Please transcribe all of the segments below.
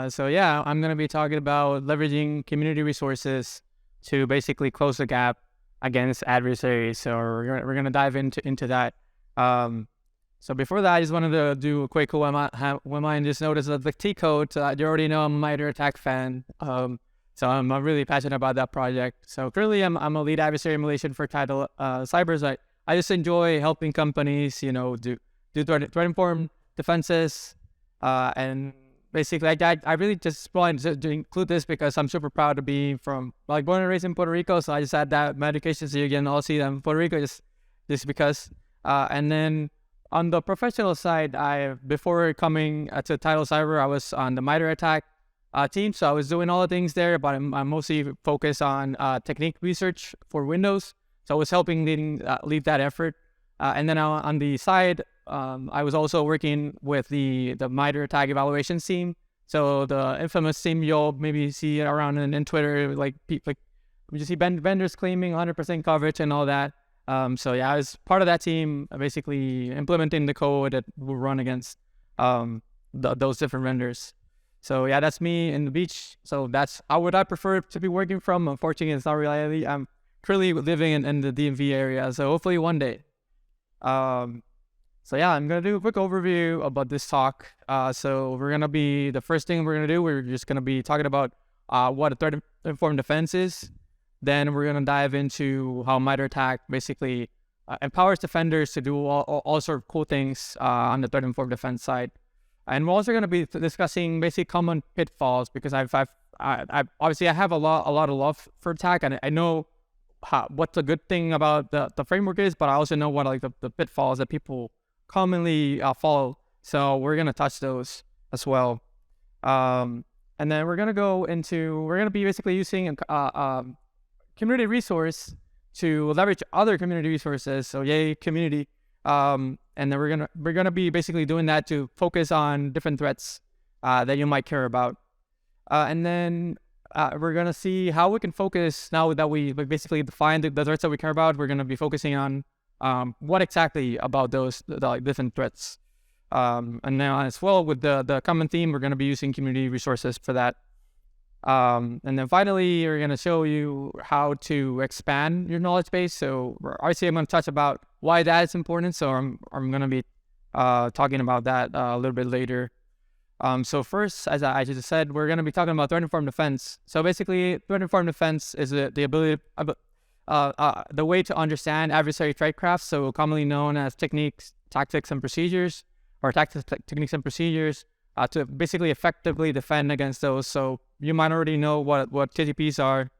So yeah, I'm going to be talking about leveraging community resources to basically close the gap against adversaries. So we're gonna dive into that. Um, so before that, I just wanted to do a quick who am I, and just notice that the T code. You already know I'm a MITRE attack fan. So I'm really passionate about that project. So currently, I'm a lead adversary emulation for Tidal Cybers. I just enjoy helping companies, do threat informed defenses, and basically, I really just wanted to include this because I'm super proud to be from, born and raised in Puerto Rico. So I just had that medication. So you can all see them in Puerto Rico just because. And then on the professional side, before coming to Tidal Cyber, I was on the MITRE attack team. So I was doing all the things there, but I'm mostly focused on technique research for Windows. So I was helping lead that effort. And then on the side, I was also working with the MITRE tag evaluation team. So the infamous team you'll maybe see around in Twitter, you see vendors claiming 100% coverage and all that. So yeah, I was part of that team, basically implementing the code that will run against those different vendors. So yeah, that's me in the beach. So that's how would I prefer to be working from. Unfortunately, it's not reality. I'm currently living in the DMV area. So hopefully one day. So yeah, I'm going to do a quick overview about this talk. So the first thing we're going to do, we're just going to be talking about what a threat-informed defense is. Then we're going to dive into how MITRE attack basically empowers defenders to do all sort of cool things on the threat-informed defense side. And we're also going to be discussing basic common pitfalls because I obviously I have a lot of love for attack, and I know what the good thing about the framework is, but I also know what the pitfalls that people commonly follow. So we're going to touch those as well. And then we're going to be basically using a community resource to leverage other community resources. So yay, community. And then we're gonna be basically doing that to focus on different threats that you might care about. And then we're gonna see how we can focus now that we basically defined the threats that we care about. We're gonna be focusing on what exactly about those different threats. And now as well with the common theme, we're gonna be using community resources for that. And then finally, we're going to show you how to expand your knowledge base. So obviously, I'm going to touch about why that is important. So I'm going to be talking about that a little bit later. So first, as I just said, we're going to be talking about threat-informed defense. So basically, threat-informed defense is the ability, the way to understand adversary tradecraft. So commonly known as techniques, tactics, and procedures, or techniques and procedures. To basically effectively defend against those. So you might already know what TTPs are,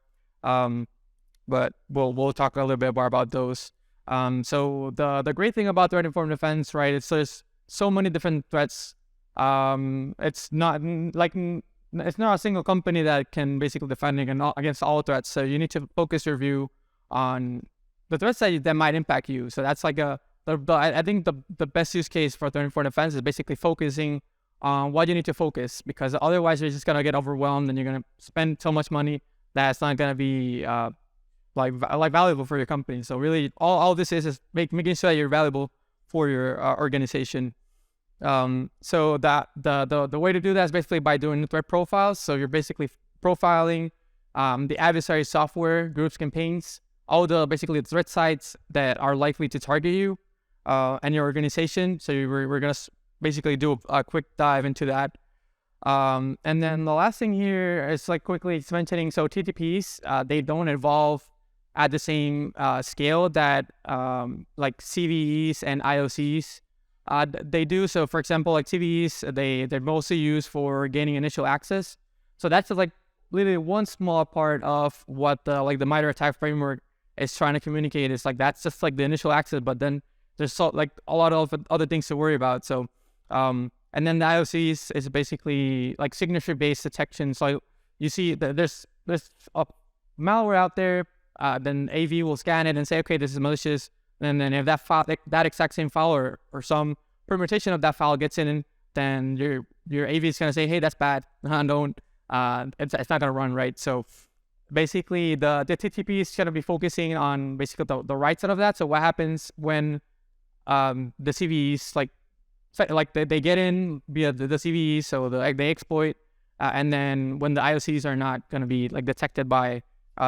but we'll talk a little bit more about those. So the great thing about threat-informed defense, right? It's there's so many different threats. It's not a single company that can basically defend against all threats. So you need to focus your view on the threats that might impact you. So that's I think the best use case for threat-informed defense is basically focusing on what you need to focus, because otherwise you're just gonna get overwhelmed and you're gonna spend so much money that's not gonna be valuable for your company. So really, all this is making sure that you're valuable for your organization. So that the way to do that is basically by doing threat profiles. So you're basically profiling the adversary software, groups, campaigns, all the basically threat sites that are likely to target you and your organization. So we're gonna basically do a quick dive into that. And then the last thing here is quickly mentioning, so TTPs, they don't evolve at the same scale that CVEs and IOCs they do. So for example, CVEs, they're mostly used for gaining initial access. So that's literally one small part of what the MITRE attack framework is trying to communicate. Is that's just the initial access, but then there's a lot of other things to worry about. So and then the IOCs is basically signature-based detection. So you see that there's a malware out there, then AV will scan it and say, okay, this is malicious. And then if that file, that exact same file or some permutation of that file gets in, then your AV is gonna say, hey, that's bad. Don't. It's not gonna run, right? So basically, the TTP is gonna be focusing on basically the right side of that. So what happens when the CVEs they get in via the CVE, so they exploit and then when the IOCs are not going to be like detected by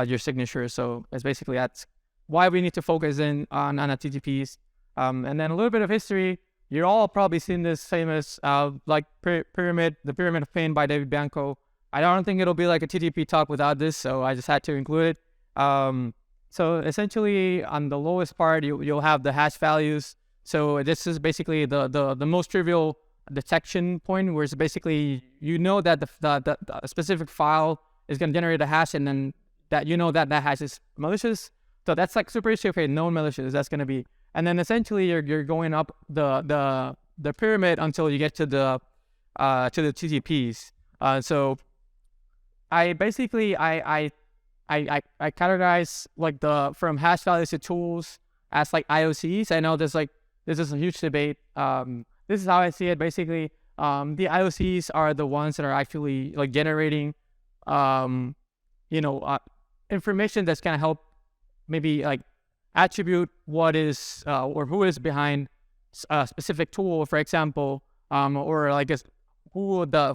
your signature. So it's basically that's why we need to focus in on TTPs. And then a little bit of history. You're all probably seen this famous like pyramid, the Pyramid of Pain by David Bianco. I don't think it'll be like a TTP talk without this, so I just had to include it. So essentially, on the lowest part, you'll have the hash values. So this is basically the most trivial detection point, where it's basically you know that the specific file is going to generate a hash, and then that you know that hash is malicious. So that's like super easy. Okay, known malicious. That's going to be, and then essentially you're going up the pyramid until you get to the TTPs. So I basically I categorize like from hash values to tools as like IOCs. I know this is a huge debate. This is how I see it. Basically, the IOCs are the ones that are actually like generating, information that's gonna help maybe like attribute what is or who is behind a specific tool, for example, or like who the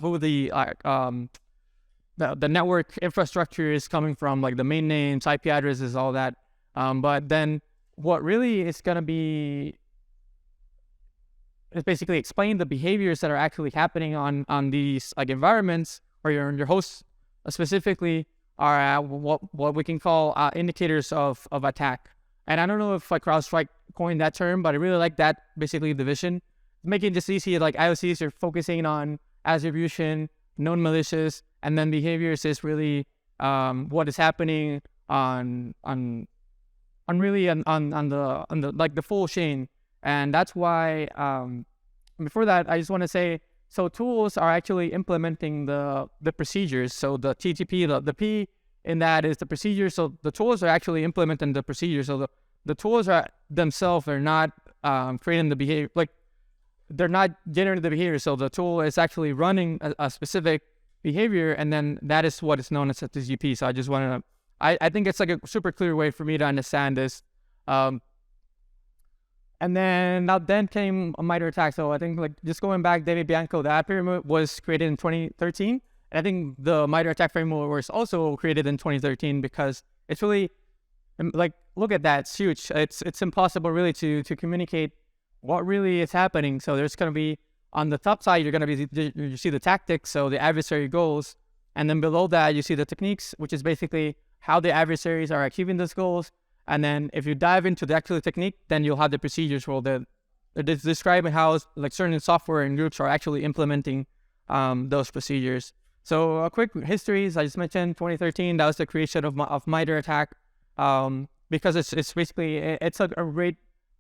network infrastructure is coming from, like the main names, IP addresses, all that. But then what really is going to be is basically explain the behaviors that are actually happening on these like environments, or your hosts specifically, are what we can call indicators of attack. And I don't know if like CrowdStrike coined that term, but I really like that basically division, making this easy. Like IOCs are focusing on attribution, known malicious, and then behaviors is really what is happening on the like the full chain. And that's why before that, I just want to say, so tools are actually implementing the procedures. So the TTP, the P in that is the procedure. So the tools are actually implementing the procedure. So the tools are themselves are not creating the behavior, like they're not generating the behavior. So the tool is actually running a specific behavior, and then that is what is known as a TTP. So I just want to, I think it's like a super clear way for me to understand this. And then came a MITRE attack. So I think like just going back, David Bianco, that pyramid was created in 2013. And I think the MITRE attack framework was also created in 2013, because it's really like, look at that, it's huge. It's impossible really to communicate what really is happening. So there's going to be, on the top side, you see the tactics, so the adversary goals. And then below that, you see the techniques, which is basically how the adversaries are achieving those goals. And then if you dive into the actual technique, then you'll have the procedures where they're describing how like certain software and groups are actually implementing those procedures. So a quick history, as I just mentioned, 2013, that was the creation of MITRE attack, because it's basically, it's a great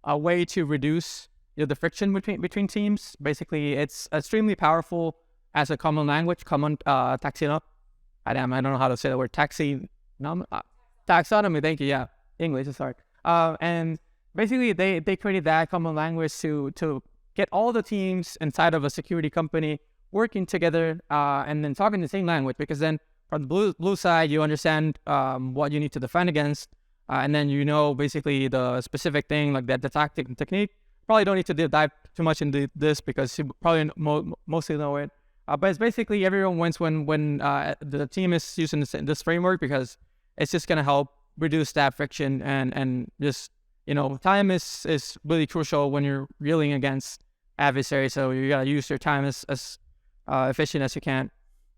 way to reduce the friction between teams. Basically, it's extremely powerful as a common language, common taxonomy. I don't know how to say the word taxonomy. Thank you. Yeah, English is hard. And basically, they created that common language to get all the teams inside of a security company working together and then talking the same language. Because then from the blue side, you understand what you need to defend against, and then basically the specific thing, like the tactic and technique. Probably don't need to dive too much into this because you probably mostly know it. But it's basically everyone wins when the team is using this framework, because it's just going to help reduce that friction and just, time is really crucial when you're reeling against adversaries. So you got to use your time as efficient as you can.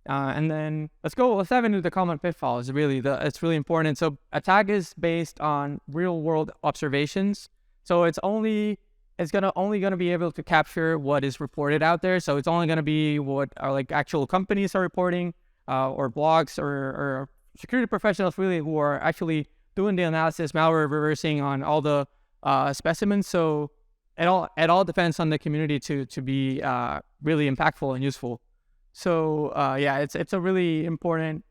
And then let's dive into the common pitfalls. It's really important. So attack is based on real world observations. So it's only gonna be able to capture what is reported out there. So it's only gonna be what are like actual companies are reporting, or blogs or security professionals really who are actually doing the analysis, malware reversing on all the specimens. So it all depends on the community to be really impactful and useful. So it's a really important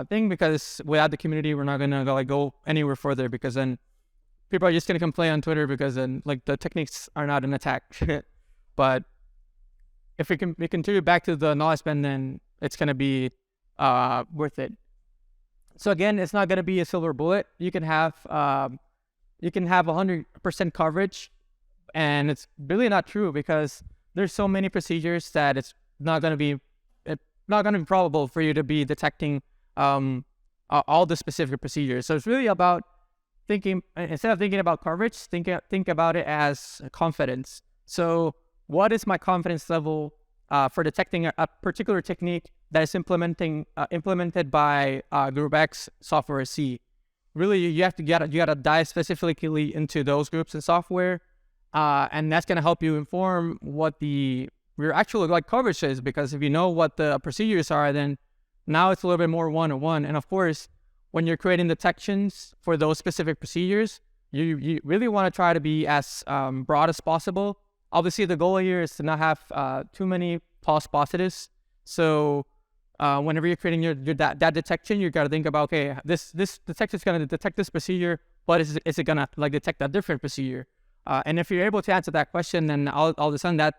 thing, because without the community, we're not gonna go anywhere further, because then people are just going to complain on Twitter, because then like the techniques are not an attack. But if we contribute back to the knowledge spend, then it's going to be worth it. So again, it's not going to be a silver bullet. You can have 100% coverage, and it's really not true, because there's so many procedures that it's not going to be not going to be probable for you to be detecting all the specific procedures. So it's really about thinking, instead of thinking about coverage, think about it as confidence. So what is my confidence level for detecting a particular technique that is implemented by group X, software C? Really, you gotta dive specifically into those groups in software, and that's gonna help you inform what your actual coverage is. Because if you know what the procedures are, then now it's a little bit more one-on-one. And of course, when you're creating detections for those specific procedures, you really want to try to be as broad as possible. Obviously, the goal here is to not have too many false positives. So whenever you're creating that detection, you got to think about, okay, this detection is going to detect this procedure, but is it going to detect a different procedure? And if you're able to answer that question, then all of a sudden that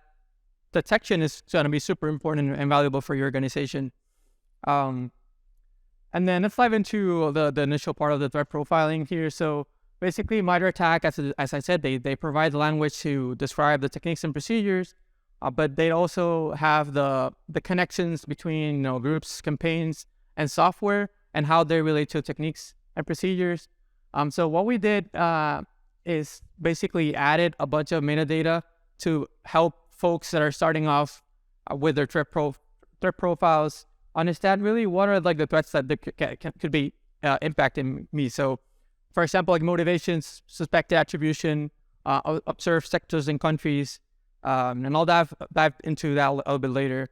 detection is going to be super important and valuable for your organization. And then let's dive into the initial part of the threat profiling here. So basically, MITRE attack, as I said, they provide the language to describe the techniques and procedures, but they also have the connections between groups, campaigns, and software, and how they relate to techniques and procedures. So what we did is basically added a bunch of metadata to help folks that are starting off with their threat profiles understand really what are the threats that could be impacting me. So, for example, motivations, suspected attribution, observed sectors and countries, and I'll dive into that a little bit later.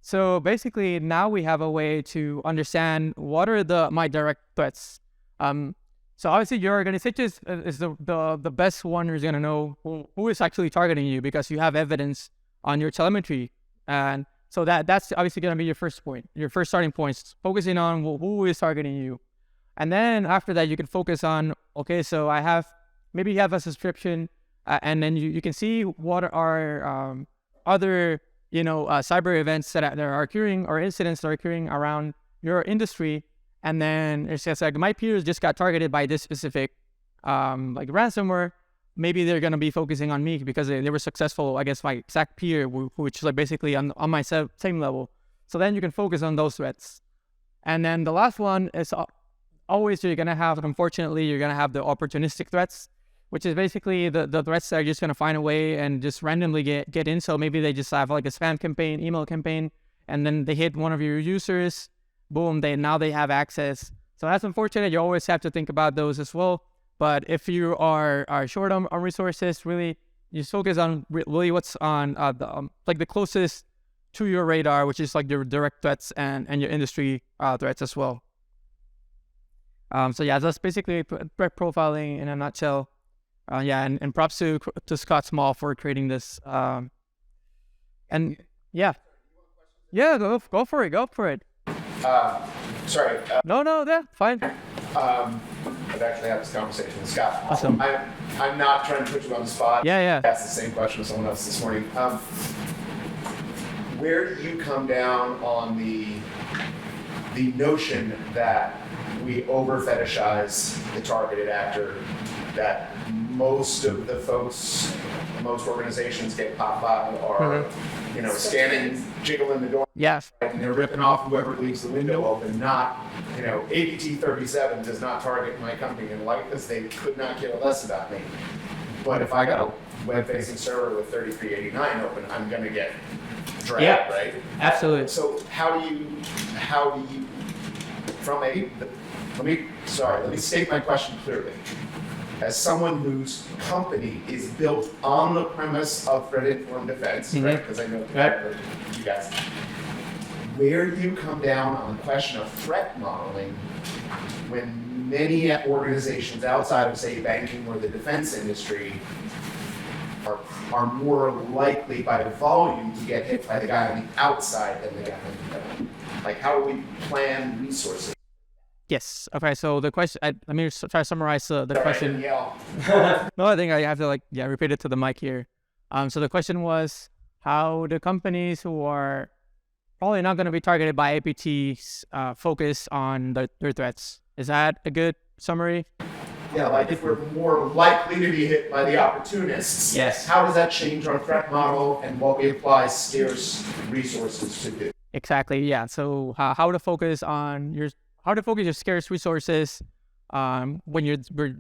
So basically, now we have a way to understand what are my direct threats. So obviously, your organization is the best one who's going to know who is actually targeting you, because you have evidence on your telemetry. And so that's obviously going to be your first starting points, focusing on who is targeting you. And then after that, you can focus on, okay, so maybe you have a subscription, and then you can see what are other, cyber events that are occurring, or incidents that are occurring around your industry. And then it's just my peers just got targeted by this specific ransomware. Maybe they're going to be focusing on me because they were successful against my exact peer, which is basically on my same level. So then you can focus on those threats. And then the last one is always unfortunately, you're going to have the opportunistic threats, which is basically the threats that are just going to find a way and just randomly get in. So maybe they just have a spam campaign, email campaign, and then they hit one of your users. Boom, now they have access. So that's unfortunate. You always have to think about those as well. But if you are short on resources, really, you focus on really what's on the closest to your radar, which is your direct threats and your industry threats as well. So yeah, that's basically threat profiling in a nutshell. And props to Scott Small for creating this. And yeah, go for it. Sorry. No, yeah, fine. I've actually had this conversation with Scott. Awesome. I'm not trying to put you on the spot. Yeah. I asked the same question to someone else this morning. Where do you come down on the notion that we over fetishize the targeted actor, that most of the folks, most organizations get popped by are, scanning, jiggling the door. Yes. And they're ripping off whoever leaves the window open, not, ATT&CK does not target my company in light because they could not care less about me. But if I got a web-facing server with 3389 open, I'm going to get dragged, right? Absolutely. So how do you, let me state my question clearly. As someone whose company is built on the premise of threat-informed defense, right? Because I know you guys. Where do you come down on the question of threat modeling when many organizations outside of, say, banking or the defense industry are more likely by volume to get hit by the guy on the outside than the guy on the middle? How do we plan resources? Yes. Okay. So the question, let me try to summarize the question. Yeah. No, I think I have to repeat it to the mic here. So the question was, how do companies who are probably not going to be targeted by APTs focus on their threats? Is that a good summary? Yeah, if we're more likely to be hit by the opportunists, yes. How does that change our threat model and what we apply scarce resources to do? Exactly. Yeah. So how to focus on your scarce resources when you're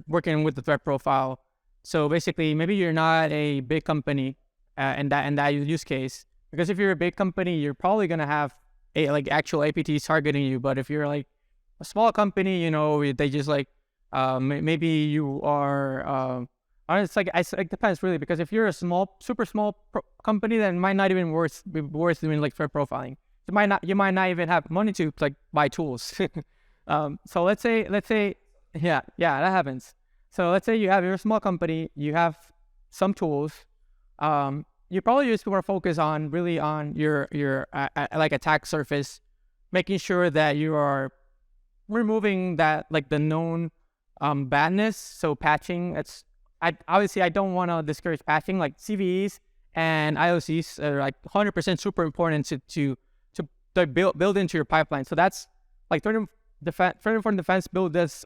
working with the threat profile. So basically, maybe you're not a big company in that use case, because if you're a big company, you're probably gonna have like actual APTs targeting you. But if you're like a small company, they just like maybe you are. It depends really, because if you're a super small company, then it might not even be worth doing like threat profiling. You might not even have money to like buy tools. So let's say, yeah, that happens. So let's say you're a small company, you have some tools. You probably just want to focus on really on your like attack surface, making sure that you are removing that like the known badness. So patching, I don't want to discourage patching. Like CVEs and IOCs are like 100% super important to build into your pipeline. So that's like threat informed defense builds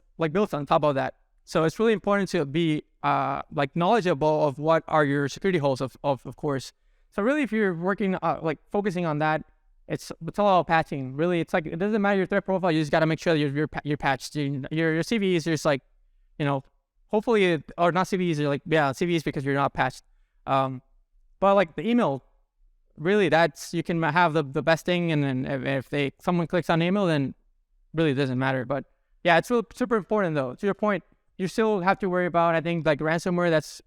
on top of that. So it's really important to be like knowledgeable of what are your security holes of course. So really, if you're working like focusing on that, it's all about patching. Really, it's like it doesn't matter your threat profile. You just got to make sure that you're patched. Your CVEs are just like, hopefully, or not CVEs are like, yeah, CVEs because you're not patched. But like the email, really, that's you can have the best thing, and then if someone clicks on email, then really it doesn't matter. But yeah, it's really super important though. To your point, you still have to worry about, I think, like ransomware that's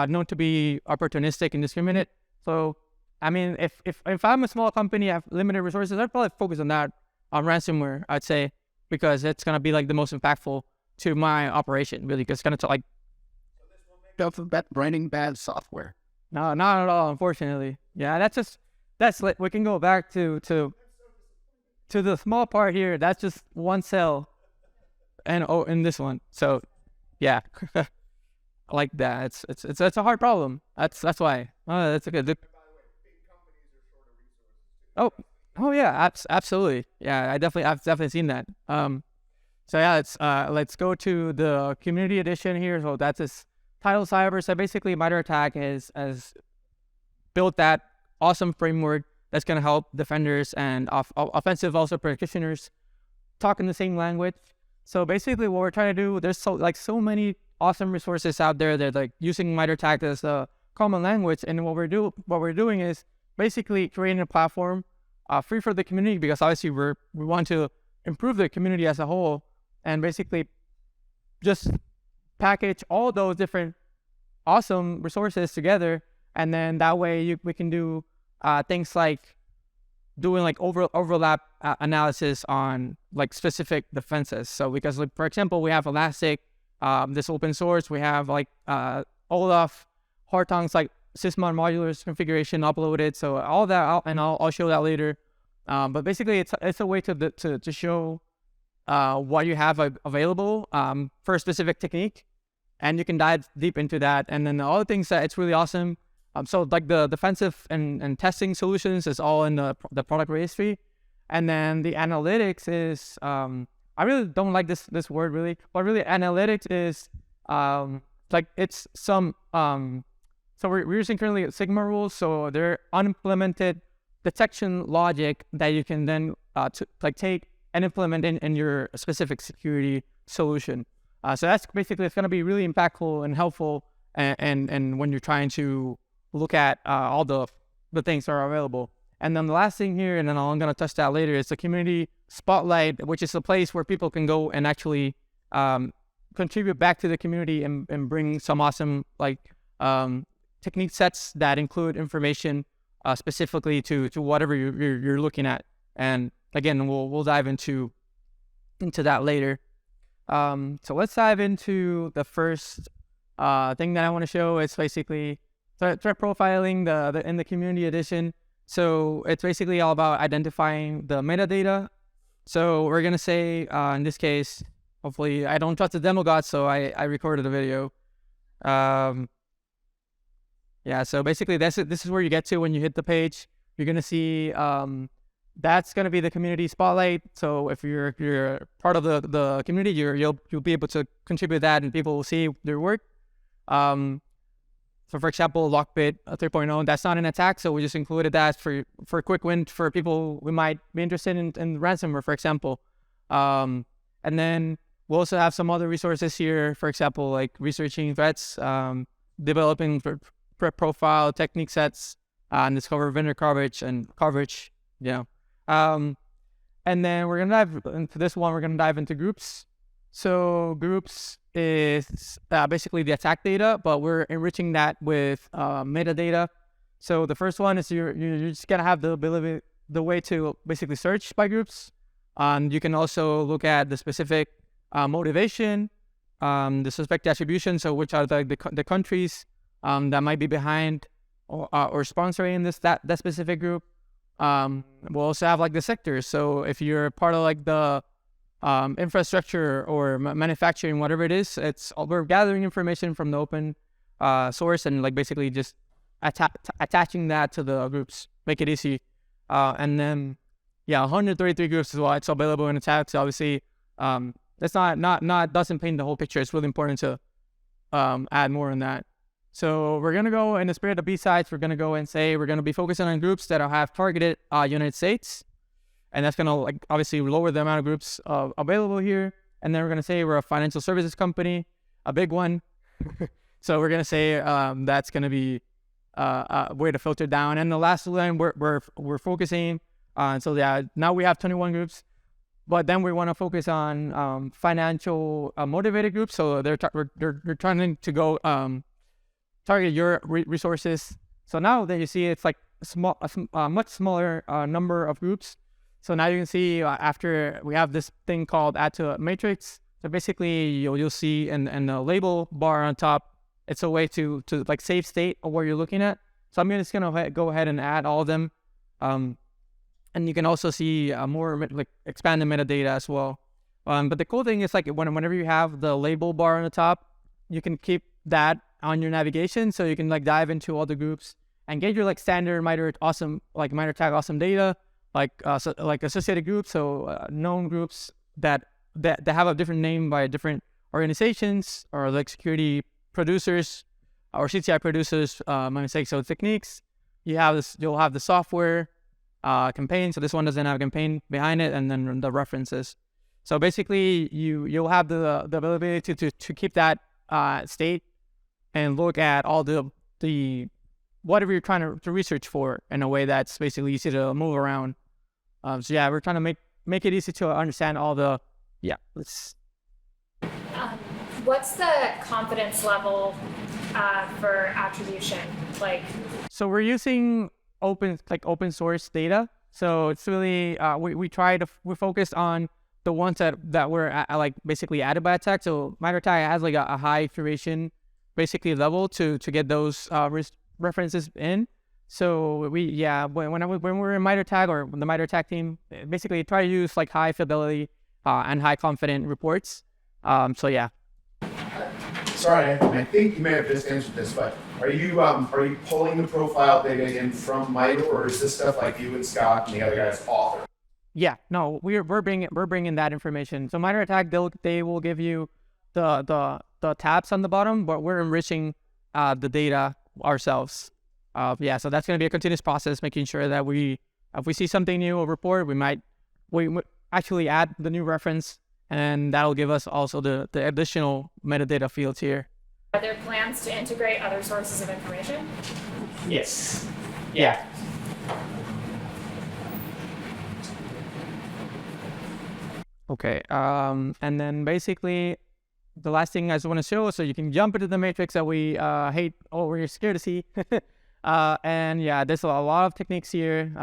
known to be opportunistic and discriminate. So I mean, if I'm a small company, I have limited resources, I'd probably focus on that, on ransomware, I'd say, because it's gonna be like the most impactful to my operation, really, because it's gonna like running bad software. no, not at all, unfortunately. Yeah, we can go back to the small part here. That's just one cell, and in this one. So yeah, like that. It's a hard problem. That's why. That's okay. Oh yeah, absolutely. Yeah, I've definitely seen that. So yeah, let's go to the community edition here. So that's this Tidal Cyber. So basically, MITRE ATT&CK has built that awesome framework that's gonna help defenders and offensive also practitioners talk in the same language. So basically, what we're trying to do, there's so many awesome resources out there that like using MITRE ATT&CK as a common language, and what we're doing is basically creating a platform free for the community, because obviously we want to improve the community as a whole, and basically just package all those different awesome resources together, and then that way we can do things like doing like overlap analysis on like specific defenses. So because like, for example, we have Elastic, this open source, we have like Olaf, Hartong's like Sysmon modulars configuration uploaded. So all that, and I'll show that later. But basically, it's a way to show what you have available for a specific technique, and you can dive deep into that. And then the other things that it's really awesome. So like the defensive and testing solutions is all in the product registry, and then the analytics is I really don't like this word really, but really analytics is like it's some so we're using currently Sigma rules, so they're unimplemented detection logic that you can then take and implement in your specific security solution. So that's basically, it's going to be really impactful and helpful, and when you're trying to look at all the things that are available. And then the last thing here, and then I'm going to touch that later, is the community spotlight, which is a place where people can go and actually contribute back to the community and bring some awesome technique sets that include information specifically to whatever you're looking at. And again, we'll dive into that later. So let's dive into the first thing that I want to show. It's basically threat profiling in the community edition. So it's basically all about identifying the metadata. So we're gonna say in this case, hopefully I don't trust the demo god, so I recorded a video. Yeah, so basically this is where you get to when you hit the page. You're gonna see that's gonna be the community spotlight. So if you're part of the community, you'll be able to contribute that, and people will see their work. So for example, Lockbit 3.0, that's not an attack, so we just included that for a quick win for people who might be interested in ransomware, for example. And then we'll also have some other resources here, for example, like researching threats, developing threat profile, technique sets, and discover vendor coverage. And then we're gonna dive into this one. We're gonna dive into groups. So groups is basically the attack data, but we're enriching that with metadata. So the first one is you're just gonna have the way to basically search by groups. You can also look at the specific motivation, the suspect attribution. So which are the countries that might be behind or sponsoring that specific group. We'll also have like the sectors. So if you're part of like the infrastructure or manufacturing, whatever it is, we're gathering information from the open source and like basically just attaching that to the groups, make it easy. And then 133 groups is what's available in attacks. Obviously, that's not doesn't paint the whole picture. It's really important to add more on that. So we're gonna go in the spirit of B-sides. We're gonna go and say we're gonna be focusing on groups that have targeted United States, and that's gonna like obviously lower the amount of groups available here. And then we're gonna say we're a financial services company, a big one. So we're gonna say that's gonna be a way to filter down. And the last line we're focusing on. So yeah, now we have 21 groups, but then we want to focus on financial motivated groups. So they're trying to go target your resources. So now that you see it's like a much smaller number of groups. So now you can see after we have this thing called add to a matrix. So basically you'll see in the label bar on top, it's a way to like save state of what you're looking at. So I'm just gonna go ahead and add all of them. And you can also see more like expanded metadata as well. But the cool thing is like whenever you have the label bar on the top, you can keep that on your navigation, so you can like dive into all the groups and get your like standard MITRE tag awesome data, like associated groups, so known groups that have a different name by different organizations or like security producers or CTI producers. My mistake. So techniques, you'll have the software campaign. So this one doesn't have a campaign behind it, and then the references. So basically, you'll have the ability to keep that state and look at all the whatever you're trying to research for in a way that's basically easy to move around. So yeah, we're trying to make it easy to understand all the What's the confidence level for attribution? So we're using open source data. So it's really we focused on the ones that were like basically added by attack. So MITRE tag has like a high curation basically level to get those references in. So when we're in MITRE tag or the MITRE tag team, basically try to use like high fidelity and high confident reports. So yeah. Sorry, I think you may have just answered this, but are you pulling the profile data in from MITRE, or is this stuff like you and Scott and the other guys author? Yeah, no, we're bringing that information. So MITRE tag, they will give you the tabs on the bottom, but we're enriching the data ourselves. So that's going to be a continuous process, making sure that if we see something new or report, we actually add the new reference, and that'll give us also the additional metadata fields here. Are there plans to integrate other sources of information? Yes. Yeah. Okay. And then basically, the last thing I just want to show, so you can jump into the matrix that we hate or we're scared to see. And yeah, there's a lot of techniques here.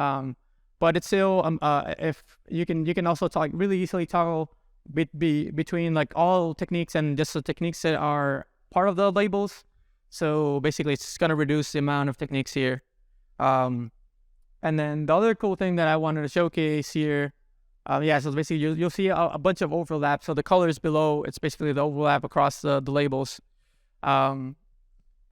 But it's still if you can also really easily toggle between like all techniques and just the techniques that are part of the labels. So basically, it's going to reduce the amount of techniques here. And then the other cool thing that I wanted to showcase here, so basically you'll see a bunch of overlap. So the colors below, it's basically the overlap across the labels. And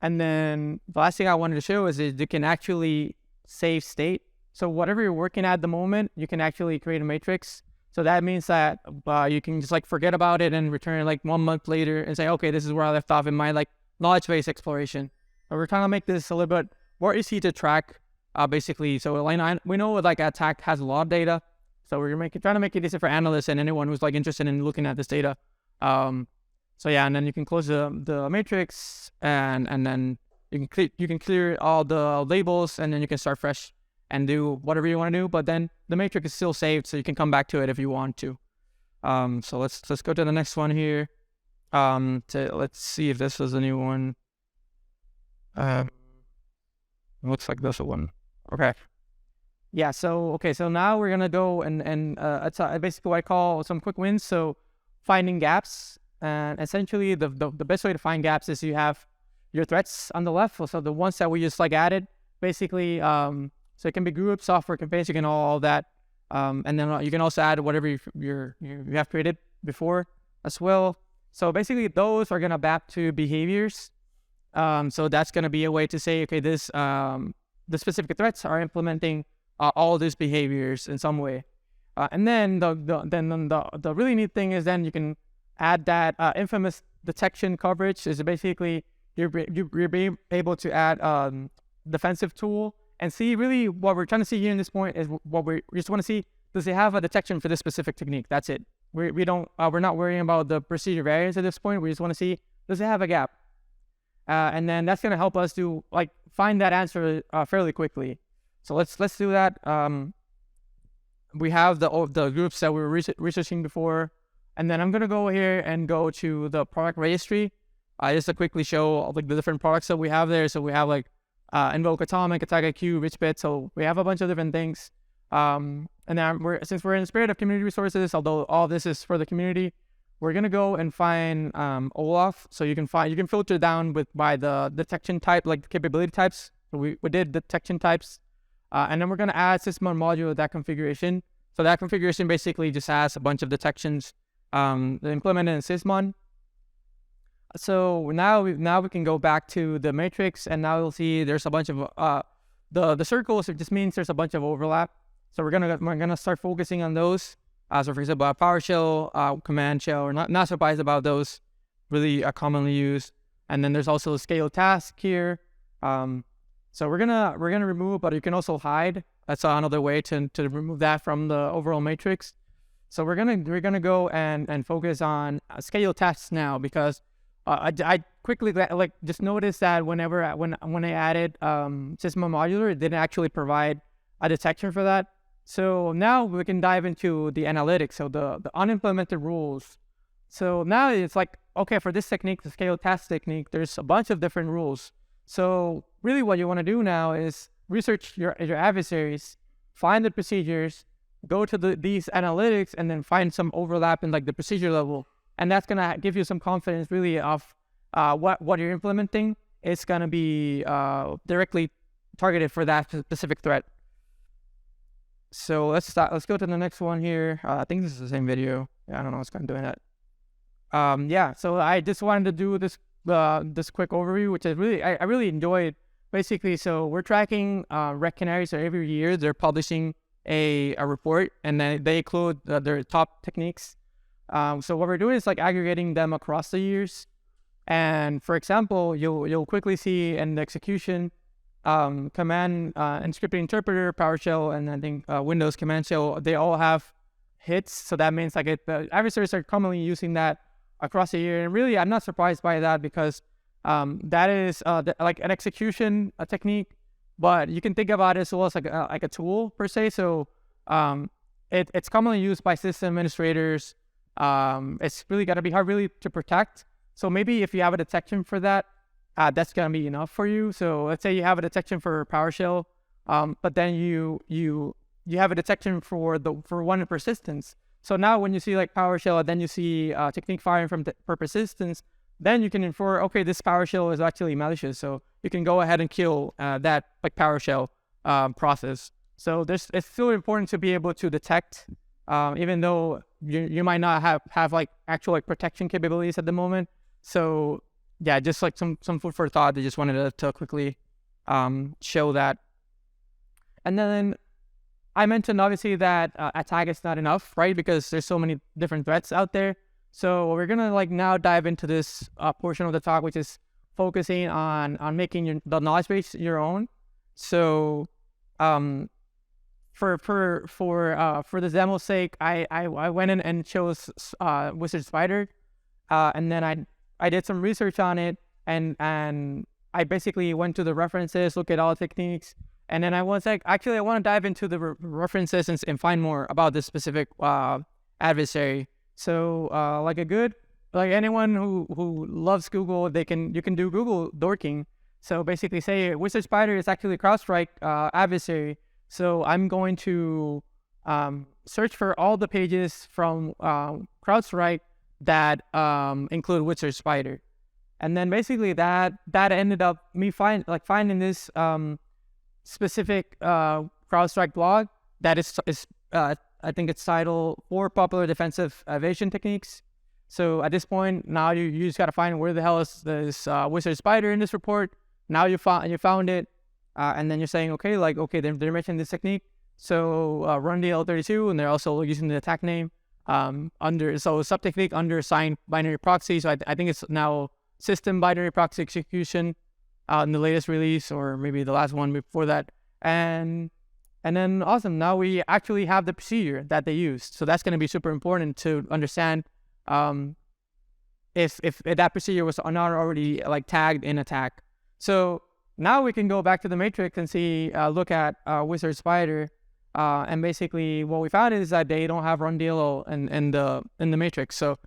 then the last thing I wanted to show is you can actually save state. So whatever you're working at the moment, you can actually create a matrix. So that means that you can just like forget about it and return like 1 month later and say, okay, this is where I left off in my like knowledge base exploration. we're trying to make this a little bit more easy to track, basically. So we know like attack has a lot of data, so we're trying to make it easy for analysts and anyone who's like interested in looking at this data. So yeah, and then you can close the matrix, and then you can clear all the labels, and then you can start fresh and do whatever you want to do. But then the matrix is still saved, so you can come back to it if you want to. So let's go to the next one here. Let's see if this is a new one. Looks like this one. Okay. Yeah. So now we're gonna go and it's basically what I call some quick wins. So finding gaps, and essentially the best way to find gaps is you have your threats on the left. So the ones that we just like added, basically. So it can be groups, software campaigns, you can all that. And then you can also add whatever you have created before as well. So basically those are gonna map to behaviors. So that's gonna be a way to say, okay, the specific threats are implementing all these behaviors in some way. And then the really neat thing is then you can add that infamous detection coverage. Is basically you're being able to add defensive tool. And see, really, what we're trying to see here in this point is what we just want to see: does it have a detection for this specific technique? That's it. We're not worrying about the procedure variance at this point. We just want to see, does it have a gap? And then that's going to help us to like find that answer fairly quickly. So let's do that. We have the groups that we were researching before, and then I'm going to go here and go to the product registry, just to quickly show like the different products that we have there. So we have like Invoke Atomic, Attack IQ, RichBit. So we have a bunch of different things. And then since we're in the spirit of community resources, although all this is for the community, we're gonna go and find Olaf. So you can filter down by the detection type, like the capability types. So we did detection types, and then we're gonna add sysmon module with that configuration. So that configuration basically just has a bunch of detections implemented in sysmon. So now we can go back to the matrix, and now you'll see there's a bunch of the circles. It just means there's a bunch of overlap. So we're gonna start focusing on those. So for example, PowerShell, command shell. We're not surprised about those, really commonly used. And then there's also scale task here. So we're gonna remove, but you can also hide. That's another way to remove that from the overall matrix. So we're gonna go and focus on scale tasks now, because I quickly like just noticed that when I added sysmon modular, it didn't actually provide a detection for that. So now we can dive into the analytics, so the unimplemented rules. So now it's like, okay, for this technique, the scale task technique, there's a bunch of different rules. So really what you want to do now is research your adversaries, find the procedures, go to these analytics, and then find some overlap in like the procedure level. And that's going to give you some confidence really of what you're implementing. It's going to be directly targeted for that specific threat. So let's go to the next one here. I think this is the same video. Yeah, I don't know what's kind of doing that. Yeah, so I just wanted to do this quick overview, which I really enjoyed. Basically, so we're tracking Rec Canaries. So every year they're publishing a report, and then they include their top techniques. So what we're doing is like aggregating them across the years. And for example, you'll quickly see in the execution, command and scripting interpreter, PowerShell, and I think Windows command shell, they all have hits. So that means like the adversaries are commonly using that across the year. And really, I'm not surprised by that, because that is like an execution technique, but you can think about it as well as like a tool per se. So it's commonly used by system administrators. It's really got to be hard really to protect. So maybe if you have a detection for that, that's gonna be enough for you. So let's say you have a detection for PowerShell, but then you have a detection for one persistence. So now when you see like PowerShell, and then you see technique firing per persistence, then you can infer, okay, this PowerShell is actually malicious. So you can go ahead and kill that like PowerShell process. So it's still important to be able to detect, even though you might not have like actual like protection capabilities at the moment. So yeah, just like some food for thought. I just wanted to quickly show that. And then I mentioned obviously that attack is not enough, right? Because there's so many different threats out there. So we're gonna like now dive into this portion of the talk, which is focusing on making the knowledge base your own. So for the demo's sake, I went in and chose Wizard Spider, and then I did some research on it, and I basically went to the references, look at all the techniques, and then I was like, actually, I want to dive into the references and find more about this specific adversary. So like anyone who loves Google, you can do Google dorking. So basically say Wizard Spider is actually CrowdStrike adversary. So I'm going to search for all the pages from CrowdStrike that include Wizard Spider. And then basically that ended up me finding this specific CrowdStrike blog that is I think it's titled 4 Popular Defensive Evasion Techniques. So at this point, now you just got to find where the hell is this Wizard Spider in this report. Now you found it, and then you're saying, okay, they're mentioning this technique. So run DL32, and they're also using the attack name sub technique under assigned binary proxy. So I think it's now system binary proxy execution in the latest release, or maybe the last one before that. And then awesome, now we actually have the procedure that they used. So that's going to be super important to understand if that procedure was not already tagged in attack. So now we can go back to the matrix and see, look at Wizard Spider, and basically what we found is that they don't have run DLL in the matrix. So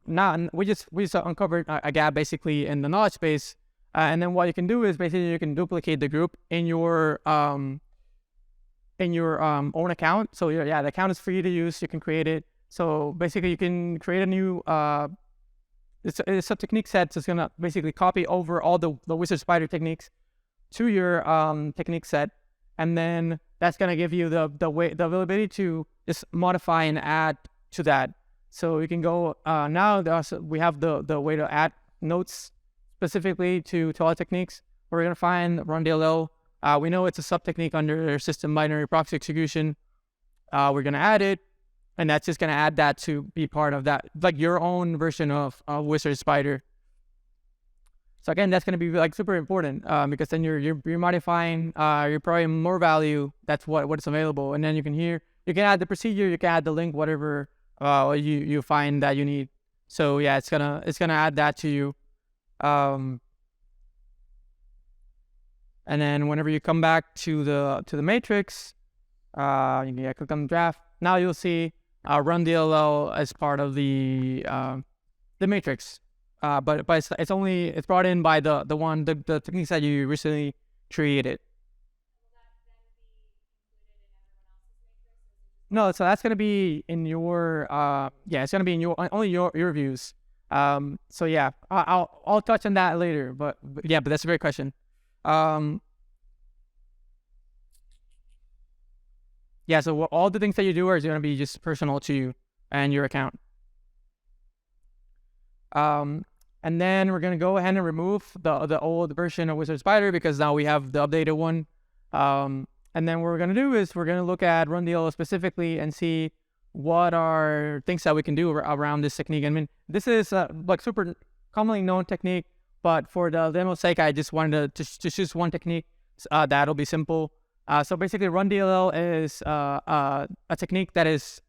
now we just uncovered a gap basically in the knowledge base, and then what you can do is basically you can duplicate the group in your own account. So the account is free to use. You can create it. So basically you can create a new it's a sub-technique set. So it's gonna basically copy over all the Wizard Spider techniques to your technique set, and then that's gonna give you the availability to just modify and add to that. So you can go now. We have the way to add notes specifically to all techniques. We're gonna find run DLL. We know it's a sub-technique under system binary proxy execution. We're gonna add it. And that's just going to add that to be part of that, like your own version of Wizard Spider. So again, that's going to be super important because then you're modifying your probably more value. That's what's available. And then you can add the procedure, you can add the link, whatever you find that you need. So yeah, it's gonna add that to you. And then whenever you come back to the matrix, you can click on the draft. Now you'll see run DLL as part of the matrix, but it's brought in by the techniques that you recently created. No, so that's gonna be in your it's gonna be in only your views. So yeah, I'll touch on that later, but that's a great question. Yeah, so all the things that you do are going to be just personal to you and your account. And then we're going to go ahead and remove the old version of Wizard Spider because now we have the updated one. And then what we're going to do is we're going to look at run DLL specifically and see what are things that we can do around this technique. I mean, this is super commonly known technique, but for the demo's sake, I just wanted to choose one technique that'll be simple. So basically, run DLL is a technique that is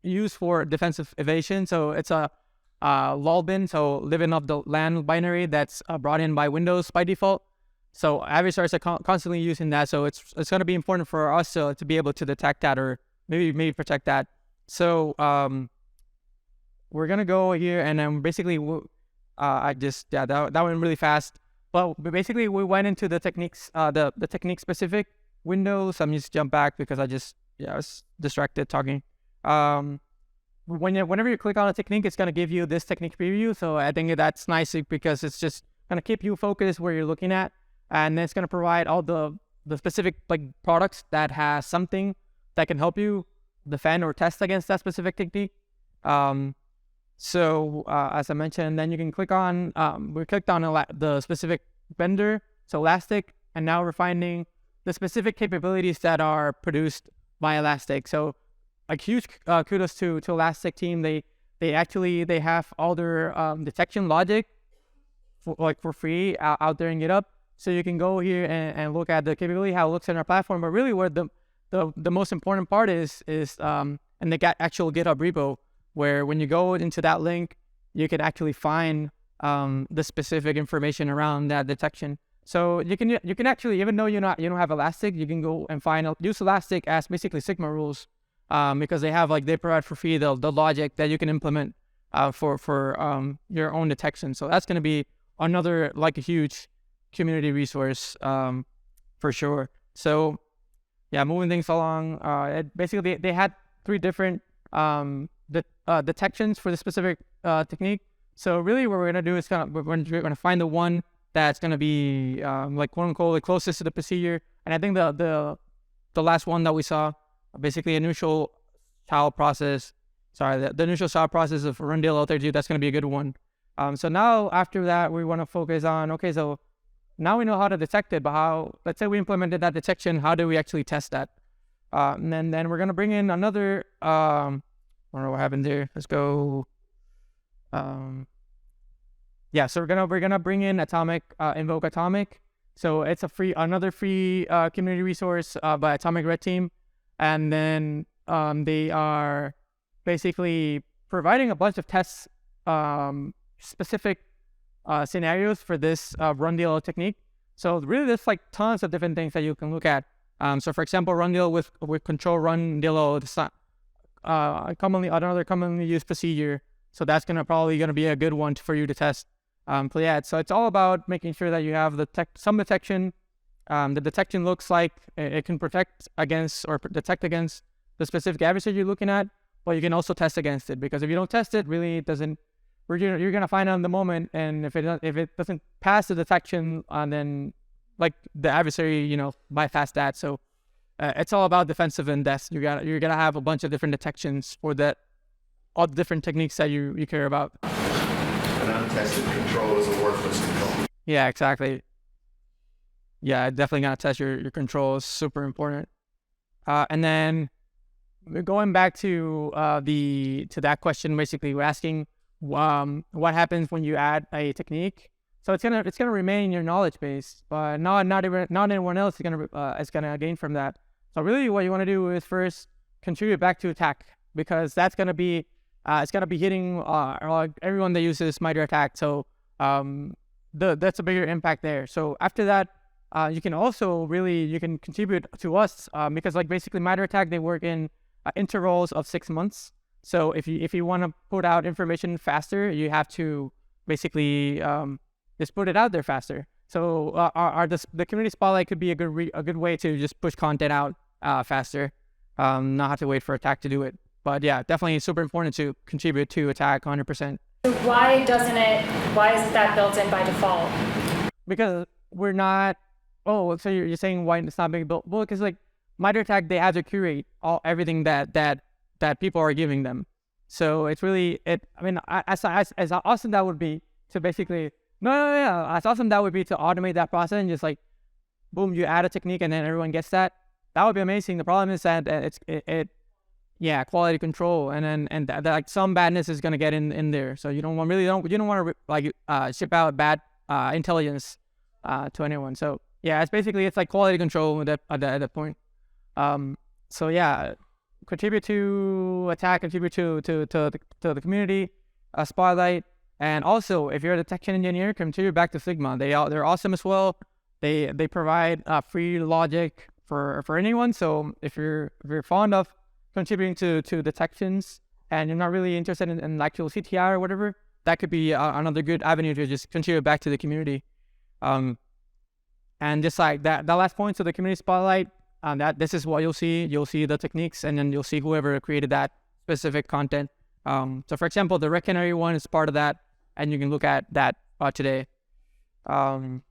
used for defensive evasion. So it's a lol bin, so living off the land binary that's brought in by Windows by default. So adversaries are constantly using that. So it's going to be important for us to be able to detect that or maybe protect that. So we're gonna go here and then basically that went really fast. But basically we went into the techniques, the technique specific windows. I'm just jump back because I was distracted talking. Whenever you click on a technique, it's gonna give you this technique preview. So I think that's nice because it's just gonna keep you focused where you're looking at, and it's gonna provide all the specific products that has something that can help you defend or test against that specific technique. So as I mentioned, then you can click on we clicked on the specific vendor, so Elastic, and now we're finding the specific capabilities that are produced by Elastic. So a huge kudos to Elastic team. They have all their detection logic for free out there in GitHub. So you can go here and look at the capability, how it looks in our platform. But really, where the most important part is in the actual GitHub repo, where when you go into that link, you can actually find the specific information around that detection. So you can actually, even though you don't have Elastic, you can go and use Elastic as basically Sigma rules, because they provide for free the logic that you can implement for your own detection. So that's going to be another a huge community resource for sure. So yeah, moving things along. Basically they had 3 different detections for the specific technique. So really, what we're gonna do is we're gonna find the one that's gonna be quote unquote the closest to the procedure. And I think the last one that we saw, basically initial child process. The initial child process of run DLL32. That's gonna be a good one. So now after that, we want to focus on, okay, so now we know how to detect it, but let's say we implemented that detection, how do we actually test that? And then we're gonna bring in another. I don't know what happened there. Let's go. Yeah, so we're gonna bring in Atomic, invoke Atomic. So it's another free community resource by Atomic Red Team, and then they are basically providing a bunch of tests, specific scenarios for this run DLL technique. So really, there's tons of different things that you can look at. So for example, run DLL with control run DLL, it's not another commonly used procedure. So that's probably gonna be a good one for you to test. But yeah, so it's all about making sure that you have some detection. The detection looks like it can protect against or detect against the specific adversary you're looking at, but you can also test against it, because if you don't test it, really it doesn't. You're gonna find out in the moment, and if it doesn't pass the detection, then the adversary bypass that. So it's all about defensive in depth. You're gonna have a bunch of different detections for all the different techniques that you care about. An untested control is a worthless control. Yeah, exactly. Yeah, definitely gotta test your controls. Super important. And then going back to that question, basically we're asking what happens when you add a technique. So it's gonna remain in your knowledge base, but not anyone else is gonna gain from that. So really, what you want to do is first contribute back to ATT&CK, because that's gonna be it's gonna be hitting everyone that uses MITRE ATT&CK. So that's a bigger impact there. So after that, you can also you can contribute to us, because basically MITRE ATT&CK, they work in intervals of 6 months. So if you want to put out information faster, you have to basically just put it out there faster. So the community spotlight could be a good way to just push content out faster, not have to wait for ATT&CK to do it. But yeah, definitely super important to contribute to ATT&CK 100%. So why isn't that built in by default? Because we're not. Oh, so you're saying why it's not being built? Well, because MITRE ATT&CK, they have to curate everything that people are giving them. So it's really I mean, as awesome that would be to basically as awesome that would be to automate that process and just boom, you add a technique and then everyone gets that. That would be amazing. The problem is that quality control, and then some badness is gonna get in there. So you don't want to ship out bad intelligence to anyone. So yeah, it's quality control at that point. So yeah, contribute to ATT&CK, contribute to the community spotlight, and also if you're a detection engineer, contribute back to Sigma. They're awesome as well. They provide free logic for anyone. So if you're fond of contributing to detections and you're not really interested in actual CTI or whatever, that could be another good avenue to just contribute back to the community. And just that last point, so the community spotlight, this is what you'll see. You'll see the techniques, and then you'll see whoever created that specific content. So for example, the Red Canary one is part of that, and you can look at that today. And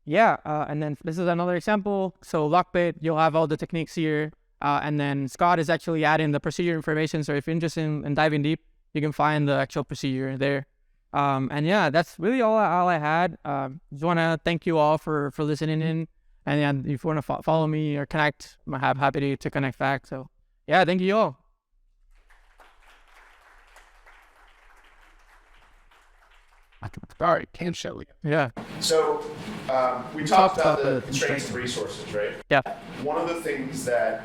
then this is another example. So Lockbit, you'll have all the techniques here. And then Scott is actually adding the procedure information. So if you're interested in diving deep, you can find the actual procedure there. And yeah, that's really all I had. Just want to thank you all for listening in. And if you want to follow me or connect, I'm happy to connect back. So yeah, thank you all. Sorry, can't show you. Yeah. So we talked about the constraints and resources, right? Yeah. One of the things that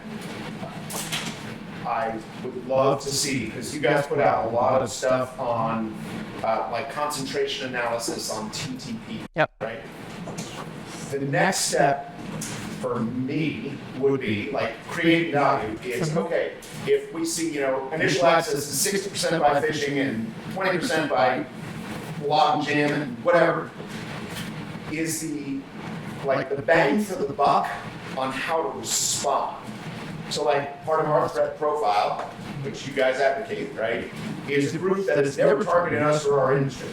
I would love to see, because you guys put out a lot of stuff on like concentration analysis on TTP, Yep. right? The next step for me would be like create value. It's okay if we see, you know, initial access is 60% by phishing and 20% by log jam and whatever. Is the bang for the buck on how to respond. So like part of our threat profile, which you guys advocate, right, is the group that has never targeted us or our industry.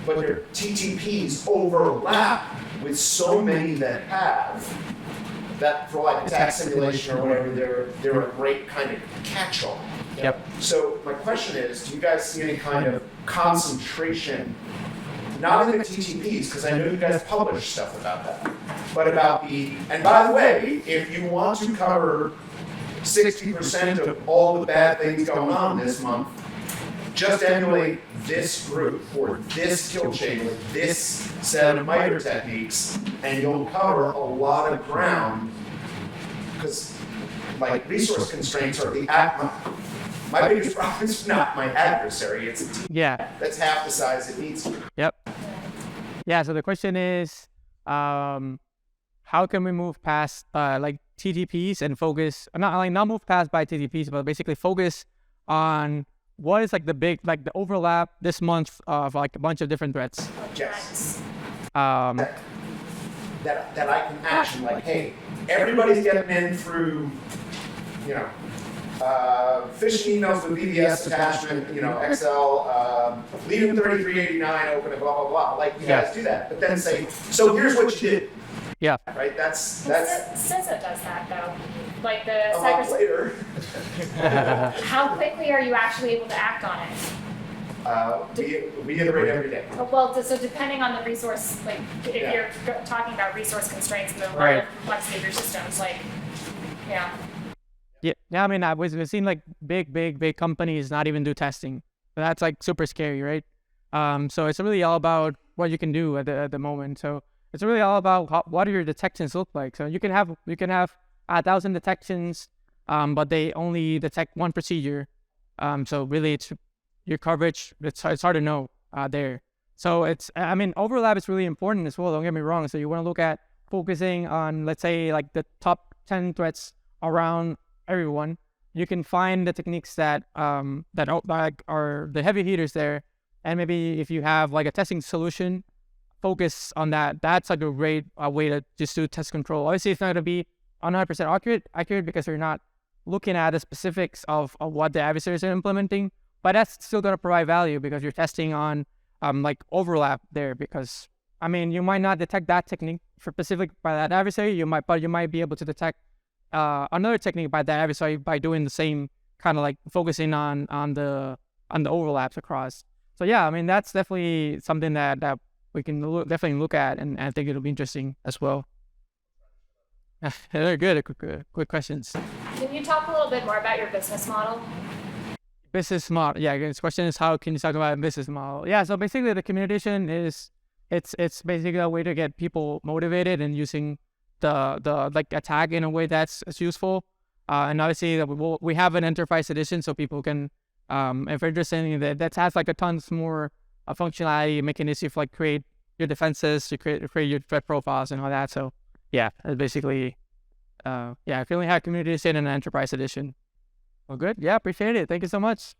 But their TTPs overlap with so many that have, that for like attack simulation or whatever, they're a great kind of catch-all. Yep. So my question is, do you guys see any kind of concentration, not in the TTPs, because I know you guys publish stuff about that, but about the, and by the way, if you want to cover 60% of all the bad things going on this month, just emulate this group or this kill chain with this set of MITRE techniques, and you'll cover a lot of ground. Because like resource constraints are my biggest problem is not my adversary, it's a team that's half the size it needs to be. Yep. Yeah, so the question is, how can we move past like TTPs and focus, not move past by TTPs, but basically focus on what is like the big, like the overlap this month of like a bunch of different threats. Yes. Um, that I can action, like, hey, everybody's getting in through, you know, phishing emails with BBS attachment, you know, Excel, leave them 3389 open and blah, blah, blah. Like, you guys do that. But then say, so here's what you did. Yeah. Right? That's CISA does that though. Like the a lot cyber. later. How quickly are you actually able to act on it? We iterate every day. Well, so depending on the resource, like if Yeah. you're talking about resource constraints and the Right. complexity of your systems, like, yeah. Yeah. I mean, we've seen like big companies not even do testing. That's like super scary, right? So it's really all about what you can do at the moment. So it's really all about what do your detections look like. So you can have 1,000 detections, but they only detect one procedure. So really, it's your coverage. It's hard to know there. So overlap is really important as well. Don't get me wrong. So you want to look at focusing on, let's say, like the top 10 threats around everyone. You can find the techniques that are the heavy hitters there, and maybe if you have like a testing solution, focus on that. That's like a great way to just do test control. Obviously, it's not going to be 100% accurate because you're not looking at the specifics of what the adversaries are implementing, but that's still going to provide value because you're testing on like overlap there. Because I mean, you might not detect that technique for specific by that adversary, but you might be able to detect another technique by that adversary by doing the same kind of like focusing on the overlaps across. So yeah, I mean that's definitely something that we can definitely look at, and I think it'll be interesting as well. They're good. Quick questions. Can you talk a little bit more about your business model? Business model. Yeah, this question is how can you talk about a business model? Yeah, so basically the communication is it's basically a way to get people motivated and using the like attack in a way that's useful. And obviously we have an enterprise edition, so people can if you're interested in that has like a tons more functionality, making it easy to like create your defenses, to create your threat profiles and all that. So yeah, it's basically if you only have community edition and an enterprise edition. Well, good. Yeah, appreciate it. Thank you so much.